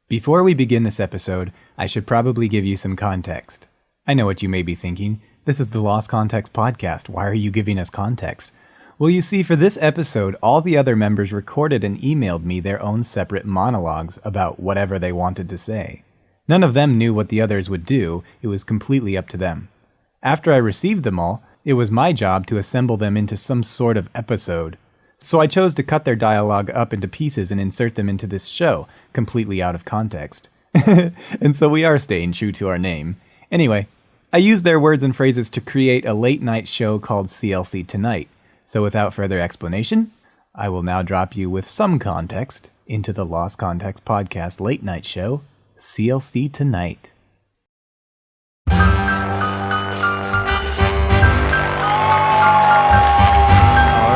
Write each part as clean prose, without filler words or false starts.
Before we begin this episode, I should probably give you some context. I know what you may be thinking. This is the Lost Context podcast. Why are you giving us context? Well, you see, for this episode, all the other members recorded and emailed me their own separate monologues about whatever they wanted to say. None of them knew what the others would do. It was completely up to them. After I received them all, it was my job to assemble them into some sort of episode. So I chose to cut their dialogue up into pieces and insert them into this show, completely out of context. And so we are staying true to our name. Anyway, I used their words and phrases to create a late-night show called CLC Tonight. So without further explanation, I will now drop you with some context into the Lost Context podcast late-night show, CLC Tonight. All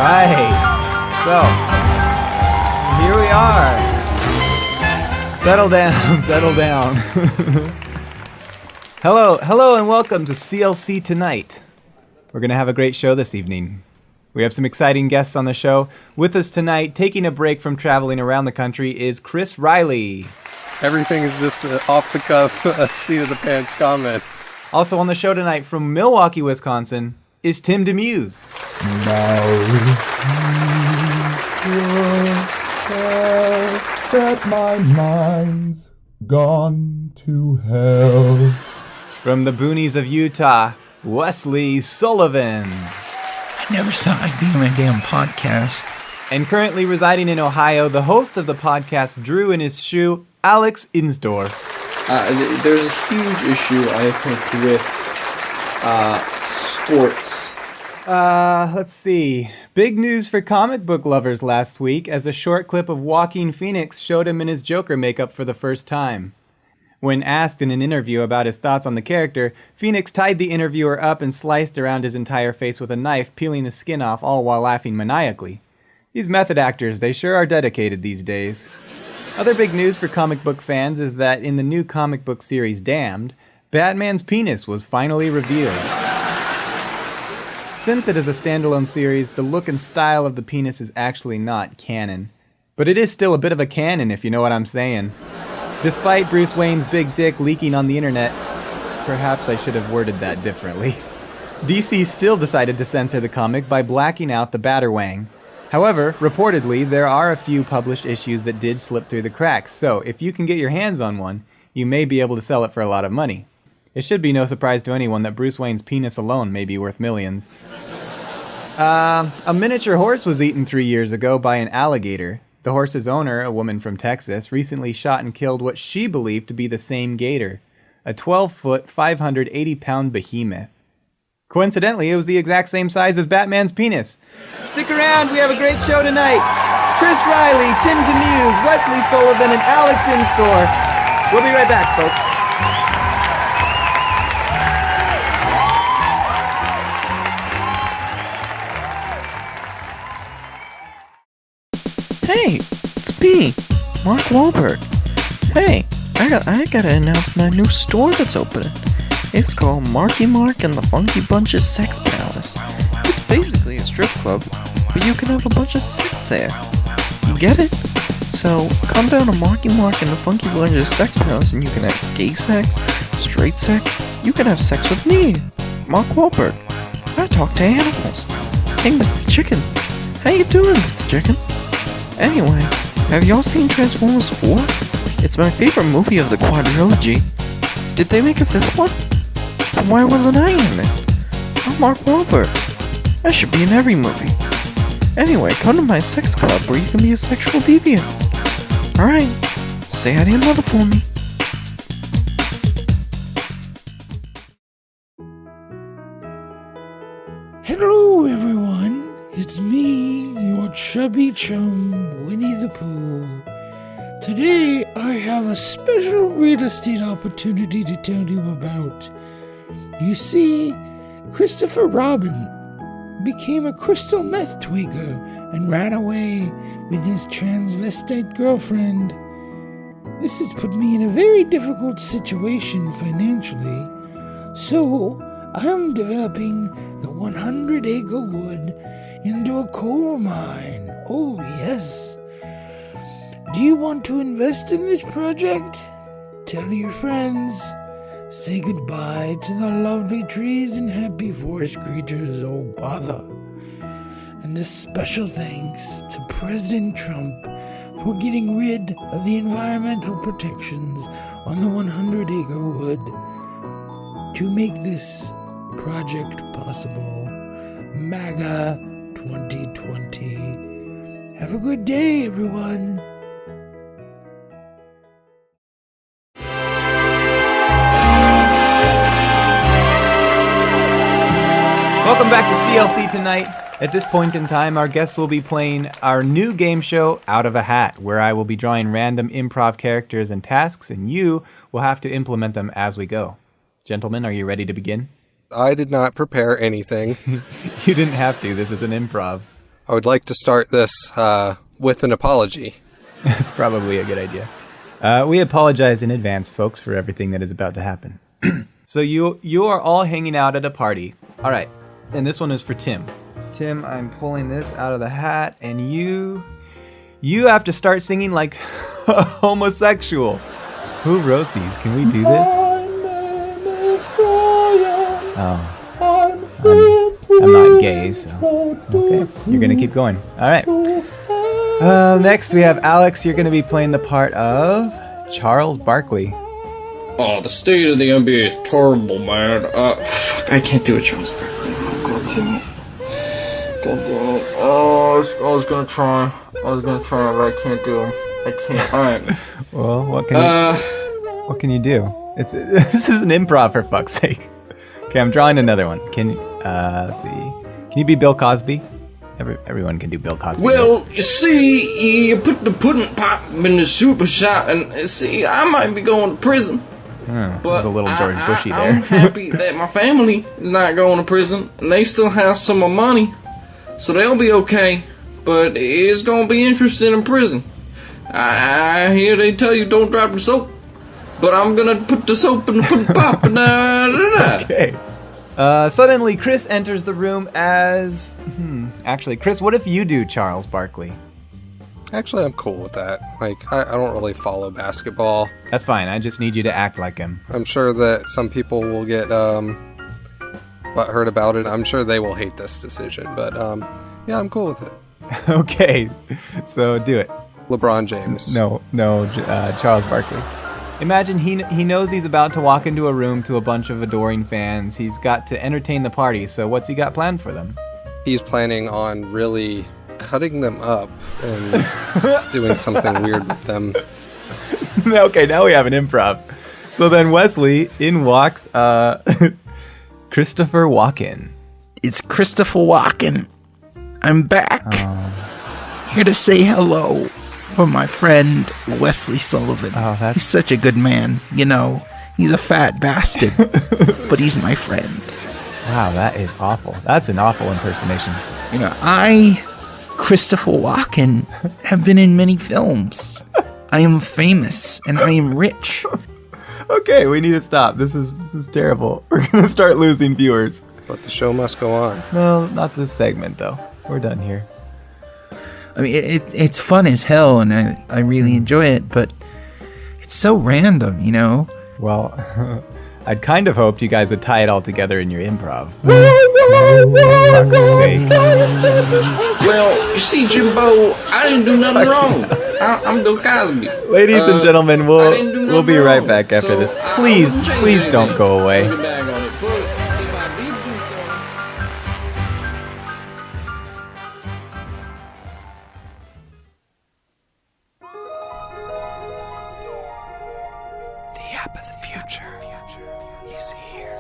right. So, here we are. Settle down, settle down. Hello, and welcome to CLC Tonight. We're going to have a great show this evening. We have some exciting guests on the show. With us tonight, taking a break from traveling around the country, is Chris Riley. Everything is just off-the-cuff, seat-of-the-pants comment. Also on the show tonight from Milwaukee, Wisconsin, is Tim Demuse. That my mind's gone to hell. From the boonies of Utah, Wesley Sullivan. I never thought I'd be on a damn podcast. And currently residing in Ohio, the host of the podcast Drew in His Shoe, Alex Insdorf. There's a huge issue, I think, with sports. Let's see. Big news for comic book lovers last week as a short clip of Joaquin Phoenix showed him in his Joker makeup for the first time. When asked in an interview about his thoughts on the character, Phoenix tied the interviewer up and sliced around his entire face with a knife, peeling the skin off, all while laughing maniacally. These method actors, they sure are dedicated these days. Other big news for comic book fans is that in the new comic book series Damned, Batman's penis was finally revealed. Since it is a standalone series, the look and style of the penis is actually not canon. But it is still a bit of a canon, if you know what I'm saying. Despite Bruce Wayne's big dick leaking on the internet, perhaps I should have worded that differently. DC still decided to censor the comic by blacking out the Batarwang. However, reportedly, there are a few published issues that did slip through the cracks, so if you can get your hands on one, you may be able to sell it for a lot of money. It should be no surprise to anyone that Bruce Wayne's penis alone may be worth millions. A miniature horse was eaten 3 years ago by an alligator. The horse's owner, a woman from Texas, recently shot and killed what she believed to be the same gator, a 12-foot, 580-pound behemoth. Coincidentally, it was the exact same size as Batman's penis. Stick around, we have a great show tonight. Chris Riley, Tim Demuse, Wesley Sullivan, and Alex Insdorf. We'll be right back, folks. Hey, it's me, Mark Wahlberg. Hey, I gotta announce my new store that's opening. It's called Marky Mark and the Funky Bunch's Sex Palace. It's basically a strip club, but you can have a bunch of sex there. You get it? So, come down to Marky Mark and the Funky Bunch's Sex Palace and you can have gay sex, straight sex, you can have sex with me, Mark Wahlberg. I talk to animals. Hey, Mr. Chicken. How you doing, Mr. Chicken? Anyway, have y'all seen Transformers 4? It's my favorite movie of the quadrilogy. Did they make a fifth one? Then why wasn't I in it? I'm Mark Wahlberg. I should be in every movie. Anyway, come to my sex club where you can be a sexual deviant. Alright, say hi to your mother for me. Hello everyone, it's me, your chubby chum, Winnie the Pooh. Today I have a special real estate opportunity to tell you about. You see, Christopher Robin became a crystal meth tweaker and ran away with his transvestite girlfriend. This has put me in a very difficult situation financially, so I'm developing the 100-acre wood into a coal mine. Oh, yes. Do you want to invest in this project? Tell your friends. Say goodbye to the lovely trees and happy forest creatures. Oh, bother. And a special thanks to President Trump for getting rid of the environmental protections on the 100-acre wood to make this project possible. MAGA 2020. Have a good day, everyone. Welcome back to CLC Tonight. At this point in time, our guests will be playing our new game show, Out of a Hat, where I will be drawing random improv characters and tasks, and you will have to implement them as we go. Gentlemen, are you ready to begin? I did not prepare anything. You didn't have to. This is an improv. I would like to start this with an apology. That's probably a good idea. We apologize in advance, folks, for everything that is about to happen. So you are all hanging out at a party. All right. And this one is for Tim. Tim, I'm pulling this out of the hat, and you have to start singing like a homosexual. Who wrote these? Can we do this? My name is Brian. Oh, I'm not gay, so okay. You're gonna keep going. All right. Next we have Alex. You're gonna be playing the part of Charles Barkley. Oh, the state of the NBA is terrible, man. I can't do it, Charles Barkley. God damn it. Oh, I was gonna try, but I can't do them. I can't. Alright. Well, what can you do? This is an improv, for fuck's sake. Okay, I'm drawing another one. Let's see. Can you be Bill Cosby? Everyone can do Bill Cosby. Well, you see, you put the pudding pop in the super shop, and see, I might be going to prison. But But a little George Bushy there. I'm happy that my family is not going to prison, and they still have some of my money, so they'll be okay. But it's going to be interesting in prison. I hear they tell you don't drop the soap, but I'm going to put the soap in the pudding pop, and Okay. Suddenly, Chris enters the room as... Actually, Chris, what if you do Charles Barkley? Actually, I'm cool with that. Like, I don't really follow basketball. That's fine. I just need you to act like him. I'm sure that some people will get butthurt about it. I'm sure they will hate this decision, but yeah, I'm cool with it. Okay, so do it. LeBron James. No, Charles Barkley. Imagine he knows he's about to walk into a room to a bunch of adoring fans. He's got to entertain the party, so what's he got planned for them? He's planning on really cutting them up and doing something weird with them. Okay, now we have an improv. So then Wesley, in walks Christopher Walken. It's Christopher Walken. I'm back. Here to say hello for my friend Wesley Sullivan. He's such a good man. You know, he's a fat bastard, but he's my friend. Wow, that is awful. That's an awful impersonation. You know, Christopher Walken, have been in many films. I am famous and I am rich. Okay, we need to stop. This is terrible. We're gonna start losing viewers. But the show must go on. No, not this segment though. We're done here. I mean, it's fun as hell, and I really enjoy it, but it's so random, you know? Well, I'd kind of hoped you guys would tie it all together in your improv. For fuck's sake. Well, you see, Jimbo, I didn't do nothing wrong. I'm Bill Cosby. Ladies and gentlemen, we'll be right back after So, this. I Please won't change don't anything. go away. I'll get back on it. But if I did do something- The app of the future is here.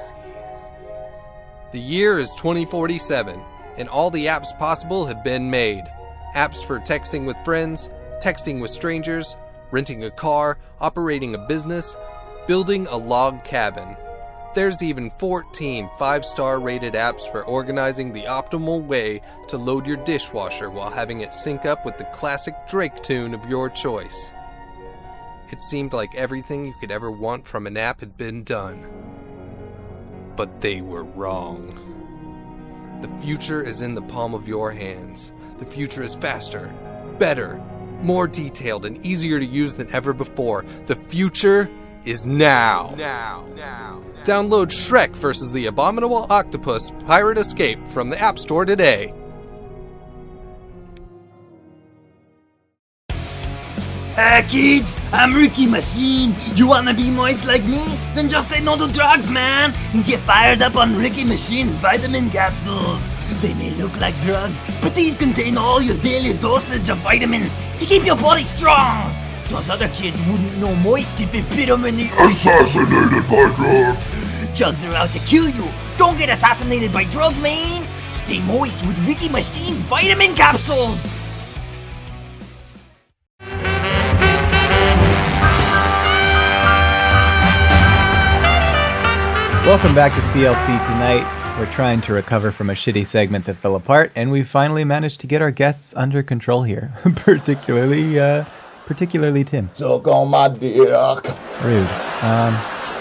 The year is 2047, and all the apps possible have been made. Apps for texting with friends, texting with strangers, renting a car, operating a business, building a log cabin. There's even 14 5-star rated apps for organizing the optimal way to load your dishwasher while having it sync up with the classic Drake tune of your choice. It seemed like everything you could ever want from an app had been done. But they were wrong. The future is in the palm of your hands. The future is faster, better, more detailed and easier to use than ever before. The future is now. Download Shrek vs. the Abominable Octopus Pirate Escape from the App Store today. Kids, I'm Ricky Machine. You wanna be moist like me? Then just say no to drugs, man, and get fired up on Ricky Machine's vitamin capsules. They may look like drugs, but these contain all your daily dosage of vitamins to keep your body strong. Those other kids wouldn't know moist if it bit them in the... Assassinated by drugs. Drugs are out to kill you. Don't get assassinated by drugs, man. Stay moist with Ricky Machine's vitamin capsules. Welcome back to CLC Tonight. We're trying to recover from a shitty segment that fell apart, and we finally managed to get our guests under control here. particularly Tim. Suck on my dick. Rude.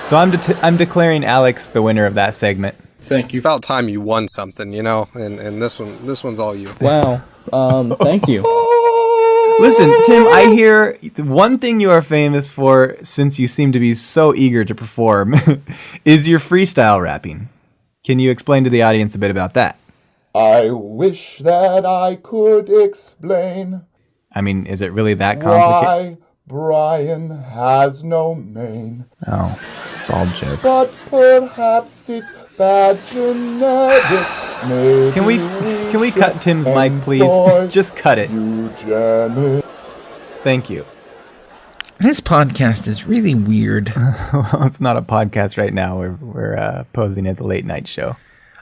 So I'm declaring Alex the winner of that segment. Thank you. It's about time you won something, you know, and this one's all you. Wow. Thank you. Listen, Tim, I hear one thing you are famous for, since you seem to be so eager to perform, is your freestyle rapping. Can you explain to the audience a bit about that? I wish that I could explain I mean, is it really that complicated? why Brian has no mane. Oh, bald jokes. But perhaps it's bad genetics. Maybe Can we cut Tim's mic, please? employ Just cut it. eugenics. Thank you. This podcast is really weird. Well, it's not a podcast right now. We're posing as a late night show.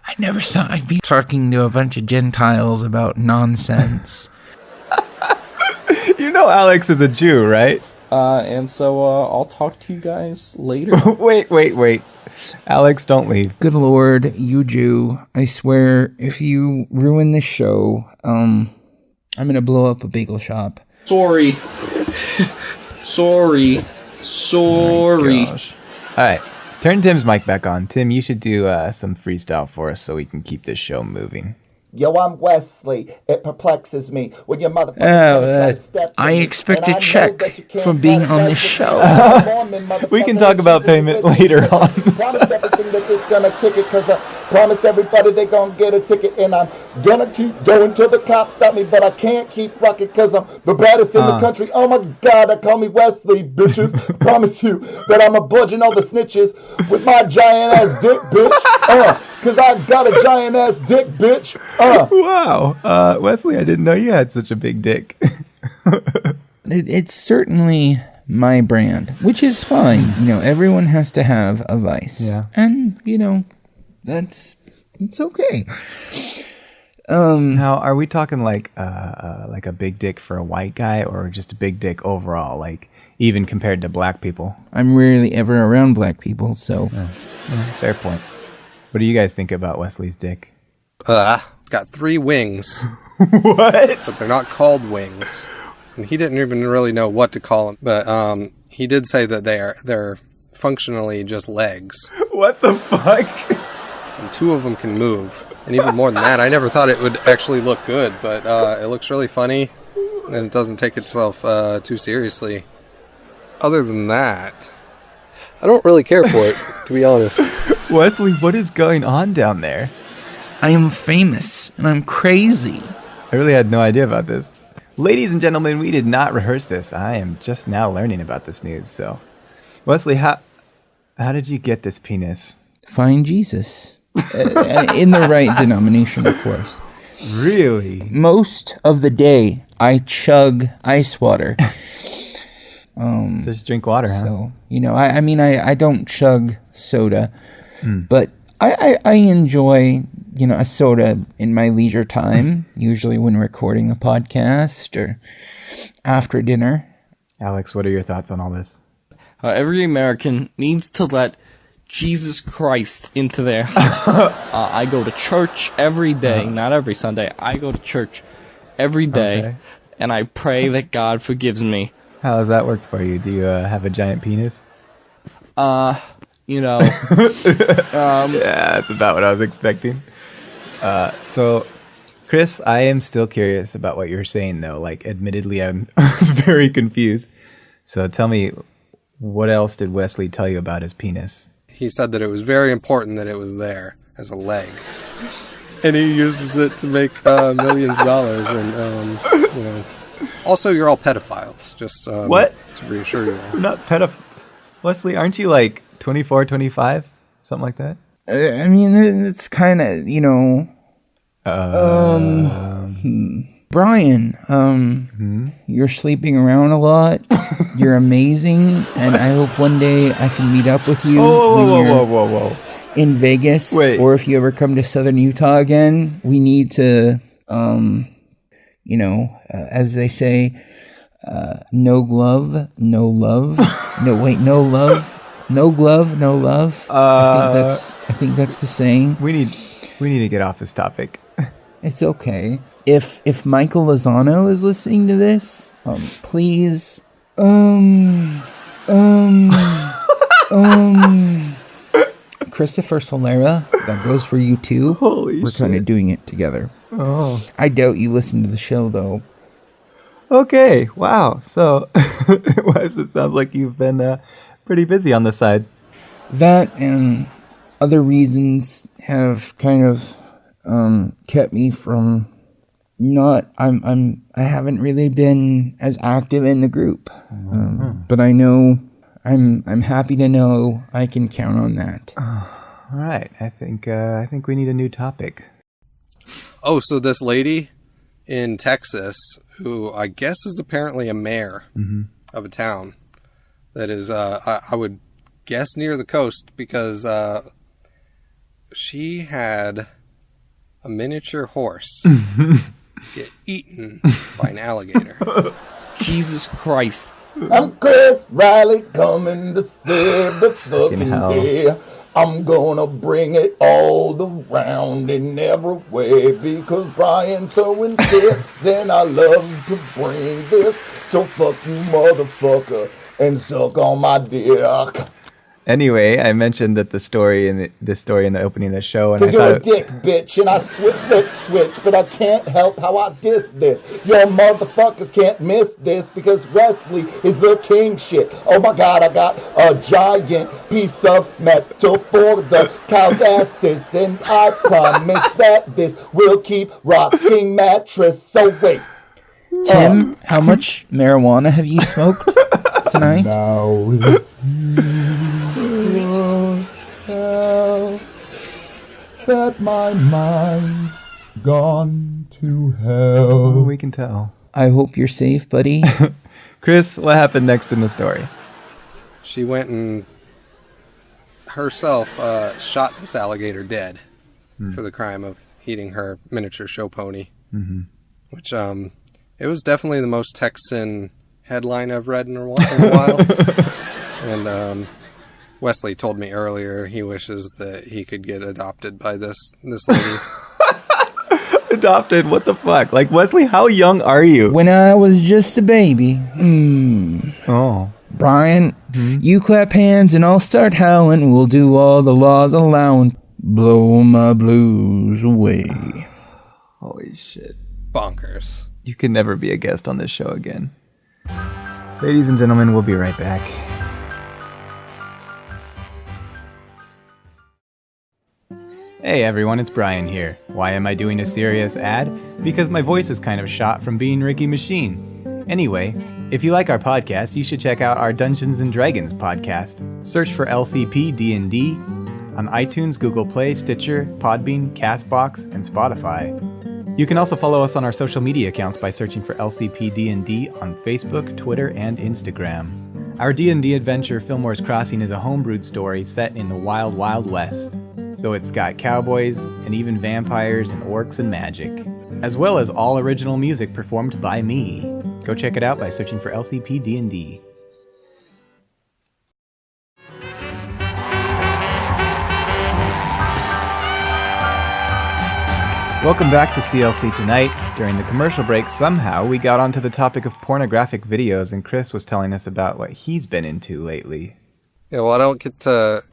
I never thought I'd be talking to a bunch of Gentiles about nonsense. You know Alex is a Jew, right? And so I'll talk to you guys later. Wait. Alex, don't leave. Good Lord, you Jew. I swear, if you ruin this show, I'm gonna blow up a bagel shop. Sorry. Sorry. Gosh. All right, turn Tim's mic back on. Tim, you should do some freestyle for us so we can keep this show moving. Yo, I'm Wesley. It perplexes me when your motherfucker. I expect a check from being on this show. We can talk about payment later on. Promised everything that they're gonna kick it, cause I promised everybody they're gonna get a ticket, and I'm gonna keep going till the cops stop me, but I can't keep rocking cause I'm the baddest in the country. Oh my God, I call me Wesley, bitches. Promise you that I'ma bludgeon all the snitches with my giant ass dick, bitch. Cause I got a giant ass dick, bitch. Wow. Wesley, I didn't know you had such a big dick. It's certainly my brand, which is fine. You know, everyone has to have a vice. Yeah. And, you know, it's okay. Now, are we talking like a big dick for a white guy, or just a big dick overall, like even compared to black people? I'm rarely ever around black people, so... Fair point. What do you guys think about Wesley's dick? Got 3 wings. What? But they're not called wings. And he didn't even really know what to call them. But he did say that they're functionally just legs. What the fuck? And 2 of them can move. And even more than that, I never thought it would actually look good. But it looks really funny. And it doesn't take itself too seriously. Other than that, I don't really care for it, to be honest. Wesley, what is going on down there? I am famous, and I'm crazy. I really had no idea about this. Ladies and gentlemen, we did not rehearse this. I am just now learning about this news, so... Wesley, how did you get this penis? Find Jesus. In the right denomination, of course. Really? Most of the day, I chug ice water. So just drink water, huh? So, you know, I mean, I don't chug soda, but I enjoy, you know, a soda in my leisure time, usually when recording a podcast or after dinner. Alex, what are your thoughts on all this? Every American needs to let Jesus Christ into their house. I go to church every day, not every Sunday. I go to church every day, and I pray that God forgives me. How has that worked for you? Do you have a giant penis? You know. Yeah, that's about what I was expecting. So, Chris, I am still curious about what you're saying, though. Like, admittedly, I was very confused. So tell me, what else did Wesley tell you about his penis? He said that it was very important that it was there as a leg. And he uses it to make millions of dollars. And, also, you're all pedophiles, just what? To reassure you all. We're not Wesley, aren't you like 24, 25? Something like that? I mean, it's kind of, Brian, you're sleeping around a lot. You're amazing, and I hope one day I can meet up with you Whoa. in Vegas. Wait. Or if you ever come to Southern Utah again, we need to, as they say, no glove, no love. No glove, no love. I think that's the saying. We need to get off this topic. It's okay. If Michael Lozano is listening to this, please, Christopher Solera, that goes for you too. Holy We're kind of doing it together. Oh. I doubt you listen to the show though. Okay, wow. So, Wes, it sounds like you've been pretty busy on this side. That and other reasons have kind of kept me from I haven't really been as active in the group. But I know I'm happy to know I can count on that. All right. I think we need a new topic. Oh, so this lady in Texas, who I guess is apparently a mayor of a town that is, I would guess near the coast, because she had a miniature horse get eaten by an alligator. Jesus Christ. I'm Chris Riley, coming to save the fucking hell. day. I'm gonna bring it all around in every way, because Brian so insists and I love to bring this. So fuck you, motherfucker, and suck on my dick. Anyway, I mentioned that the story in the opening of the show, and I Because you're thought a dick, bitch, and I flip switch, but I can't help how I diss this. Your motherfuckers can't miss this, because Wesley is the king shit. Oh my god, I got a giant piece of metal for the cow's asses, and I promise that this will keep rocking mattress. So wait. Tim, how much marijuana have you smoked tonight? Now tell that my mind's gone to hell. we can tell. I hope you're safe, buddy. Chris, what happened next in the story? She went and herself shot this alligator dead for the crime of eating her miniature show pony. Which, it was definitely the most Texan headline I've read in a while. And Wesley told me earlier he wishes that he could get adopted by this lady. Adopted? What the fuck? Like, Wesley, how young are you? When I was just a baby. Oh. Brian, you clap hands and I'll start howling. We'll do all the laws allowing. Blow my blues away. Holy shit. Bonkers. You can never be a guest on this show again. Ladies and gentlemen, we'll be right back. Hey everyone, it's Brian here. Why am I doing a serious ad? Because my voice is kind of shot from being Ricky Machine. Anyway, if you like our podcast, you should check out our Dungeons & Dragons podcast. Search for LCP D&D on iTunes, Google Play, Stitcher, Podbean, Castbox, and Spotify. You can also follow us on our social media accounts by searching for LCP D&D on Facebook, Twitter, and Instagram. Our D&D adventure, Fillmore's Crossing, is a homebrewed story set in the wild, wild west. So it's got cowboys and even vampires and orcs and magic, as well as all original music performed by me. Go check it out by searching for LCP D&D. Welcome back to CLC Tonight. During the commercial break, somehow we got onto the topic of pornographic videos, and Chris was telling us about what he's been into lately. Yeah, well, I don't get to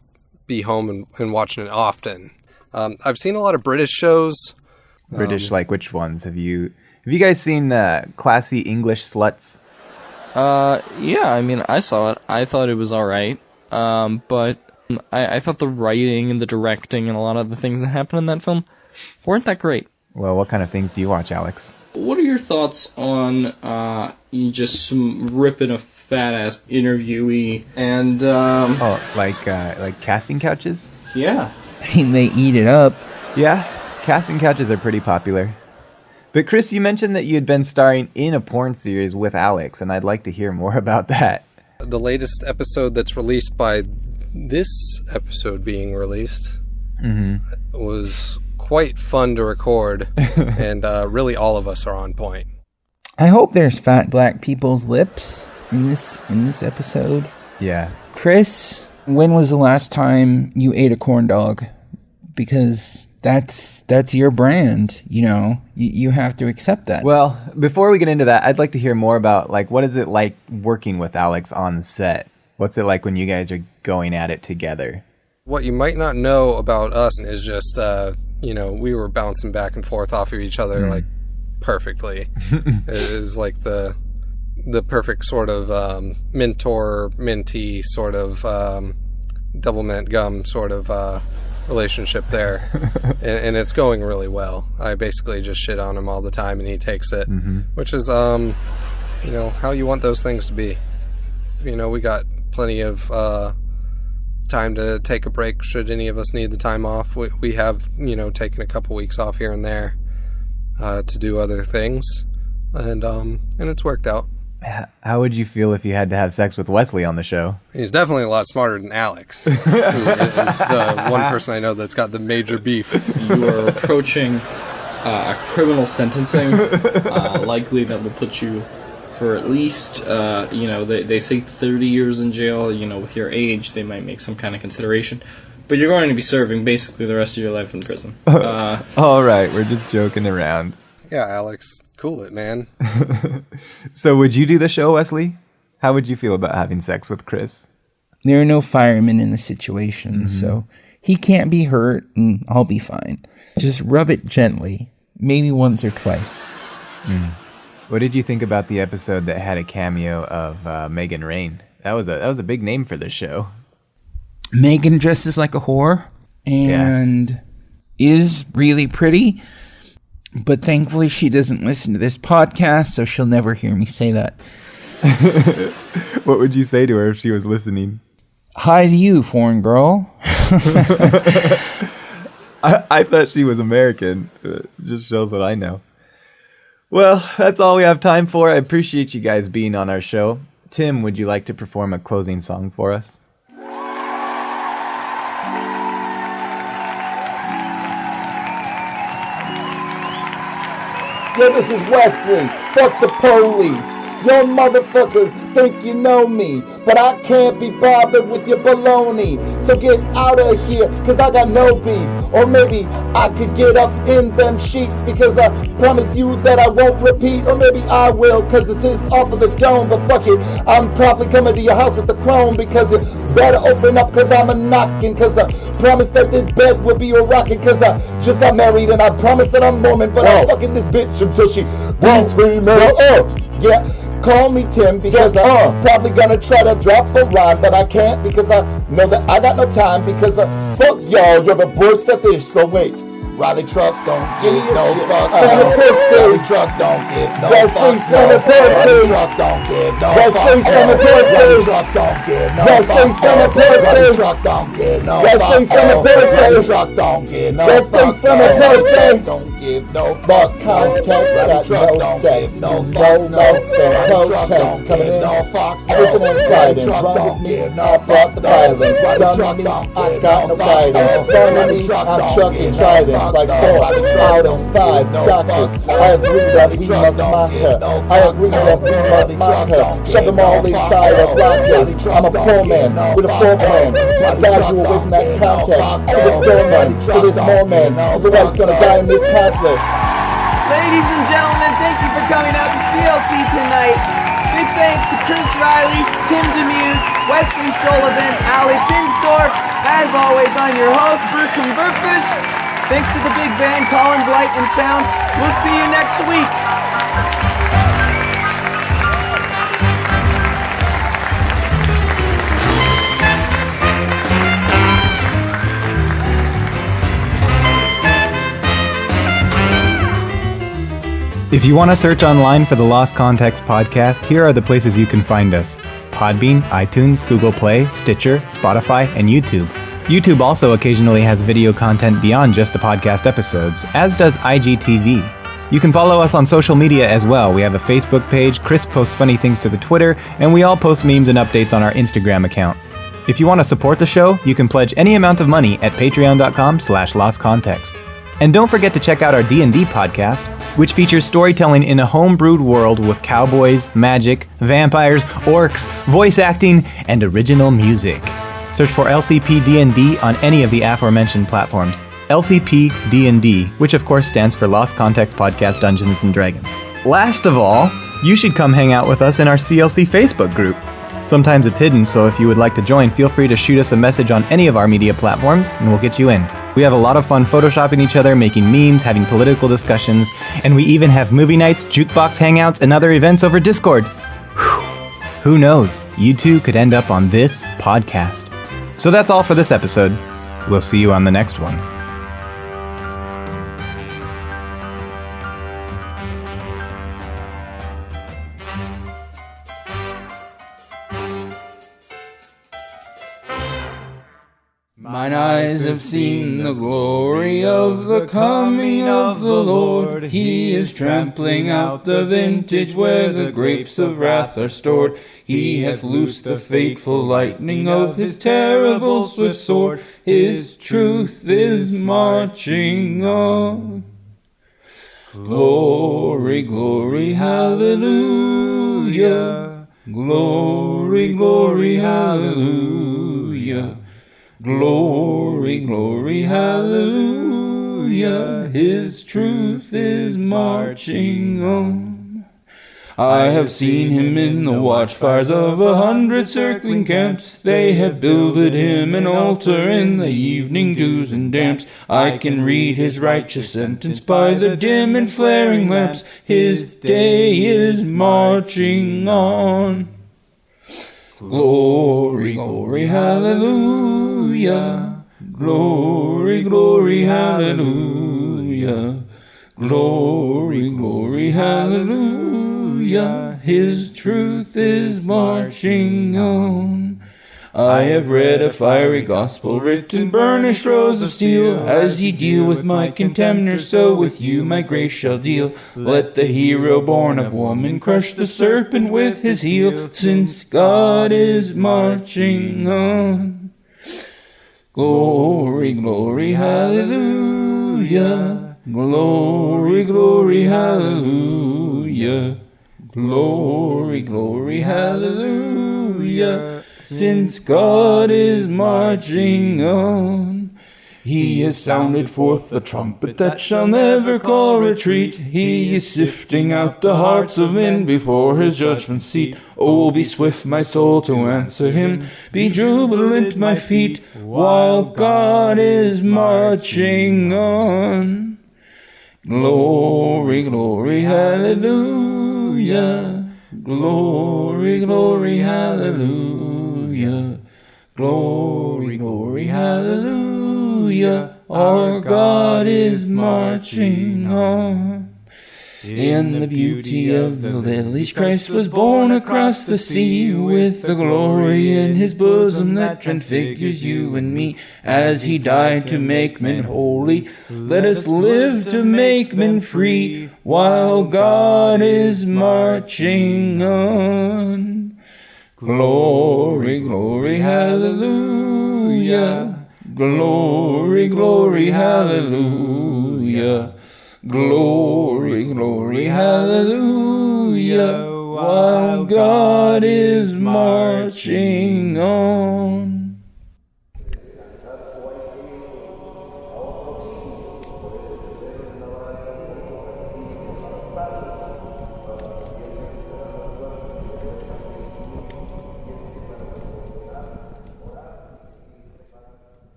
be home and watching it often. I've seen a lot of British shows, British, like which ones? Have you guys seen Classy English Sluts? Yeah, I mean, I saw it. I thought it was alright. But I thought the writing and the directing and a lot of the things that happened in that film weren't that great. Well, what kind of things do you watch, Alex? What are your thoughts on you just ripping a fat ass interviewee and like casting couches? Yeah. I mean, they eat it up. Yeah, casting couches are pretty popular. But Chris, you mentioned that you had been starring in a porn series with Alex, and I'd like to hear more about that. The latest episode that's released by this episode being released was quite fun to record, and really all of us are on point. I hope there's fat black people's lips in this episode. Yeah. Chris, when was the last time you ate a corn dog? Because that's your brand, you know. You have to accept that. Well, before we get into that, I'd like to hear more about, like, what is it like working with Alex on the set? What's it like when you guys are going at it together? What you might not know about us is just, we were bouncing back and forth off of each other, like, perfectly. It was like the perfect sort of mentor-mentee sort of double mint gum sort of relationship there. and it's going really well. I basically just shit on him all the time and he takes it, which is, how you want those things to be. We got plenty of time to take a break should any of us need the time off. We have, taken a couple weeks off here and there to do other things, and it's worked out. How would you feel if you had to have sex with Wesley on the show? He's definitely a lot smarter than Alex, who is the one person I know that's got the major beef. You are approaching a criminal sentencing, likely that will put you for at least, they say 30 years in jail. With your age, they might make some kind of consideration. But you're going to be serving basically the rest of your life in prison. All right, we're just joking around. Yeah, Alex, cool it, man. So would you do the show, Wesley? How would you feel about having sex with Chris? There are no firemen in the situation, so he can't be hurt, and I'll be fine. Just rub it gently, maybe once or twice. What did you think about the episode that had a cameo of Megan Rain? That was a big name for this show. Megan dresses like a whore and is really pretty, but thankfully she doesn't listen to this podcast, so she'll never hear me say that. What would you say to her if she was listening? Hi to you, foreign girl. I thought she was American. It just shows what I know. Well, that's all we have time for. I appreciate you guys being on our show. Tim, would you like to perform a closing song for us? Yeah, this is Wesley. Fuck the police. Y'all motherfuckers think you know me, but I can't be bothered with your baloney. So get out of here, cause I got no beef. Or maybe I could get up in them sheets, because I promise you that I won't repeat. Or maybe I will, cause it's this off of the dome. But fuck it, I'm probably coming to your house with the chrome, because you better open up, cause I'm a knocking. Cause I promise that this bed will be a rocking, cause I just got married and I promise that I'm Mormon. But I'm fucking this bitch until she wants me, man. Yeah. Call me Tim, because I'm probably gonna try to drop a rhyme, but I can't, because I know that I got no time, because fuck y'all, you're the worst at this. So wait, Riley Truck don't give no fucks. Riley Truck don't give no fucks. Riley Truck don't give no fucks. Riley Truck don't give no fucks. Riley Truck don't give no fucks. Riley Truck don't give no fucks. Don't give no fucks. Context got no sex. No less than protest coming in. Slipping and sliding. Rugged me, I brought the violence. Done me, I got no guidance. Burning me, I'm chucking tridents. Like 4 out of 5 doctors. I agree that we must mock her. I agree that we must mock her. Shove them all inside of rockets. I'm a poor man with a full plan. I guide you away from that context. To this doorman, to this more man. Cause the wife's gonna die in this conflict. Ladies and gentlemen, thank you for coming out to CLC Tonight. Big thanks to Chris Riley, Tim Demuse, Wesley Sullivan, Alex Insdorf. As always, I'm your host, Burkham Burkus. Thanks to the big band, Collins Light and Sound. We'll see you next week. If you want to search online for the Lost Context podcast, here are the places you can find us: Podbean, iTunes, Google Play, Stitcher, Spotify, and YouTube. YouTube also occasionally has video content beyond just the podcast episodes, as does IGTV. You can follow us on social media as well. We have a Facebook page, Chris posts funny things to the Twitter, and we all post memes and updates on our Instagram account. If you want to support the show, you can pledge any amount of money at patreon.com/lostcontext. And don't forget to check out our D&D podcast, which features storytelling in a homebrewed world with cowboys, magic, vampires, orcs, voice acting, and original music. Search for LCP D&D on any of the aforementioned platforms. LCP D&D, which of course stands for Lost Context Podcast Dungeons & Dragons. Last of all, you should come hang out with us in our CLC Facebook group. Sometimes it's hidden, so if you would like to join, feel free to shoot us a message on any of our media platforms, and we'll get you in. We have a lot of fun photoshopping each other, making memes, having political discussions, and we even have movie nights, jukebox hangouts, and other events over Discord. Whew. Who knows? You two could end up on this podcast. So that's all for this episode. We'll see you on the next one. Mine eyes have seen the glory of the coming of the Lord. He is trampling out the vintage where the grapes of wrath are stored. He hath loosed the fateful lightning of his terrible swift sword. His truth is marching on. Glory, glory, hallelujah. Glory, glory, hallelujah. Glory, glory, hallelujah, his truth is marching on. I have seen him in the watchfires of 100 circling camps. They have builded him an altar in the evening dews and damps. I can read his righteous sentence by the dim and flaring lamps. His day is marching on. Glory, glory, hallelujah. Glory, glory, hallelujah. Glory, glory, hallelujah. His truth is marching on. I have read a fiery gospel written burnished rows of steel. As ye deal with my contemners, so with you my grace shall deal. Let the hero born of woman crush the serpent with his heel, since God is marching on. Glory, glory, hallelujah. Glory, glory, hallelujah. Glory, glory, hallelujah. Since God is marching on. He has sounded forth the trumpet that shall never call retreat. He is sifting out the hearts of men before his judgment seat. Oh, be swift, my soul, to answer him. Be jubilant, my feet, while God is marching on. Glory, glory, hallelujah. Glory, glory, hallelujah. Glory, glory, hallelujah. Our God is marching on. In the beauty of the lilies, Christ was born across the sea, with the glory in his bosom that transfigures you and me. As he died to make men holy, let us live to make men free, while God is marching on. Glory, glory, hallelujah. Glory, glory, hallelujah. Glory, glory, hallelujah, while God is marching on.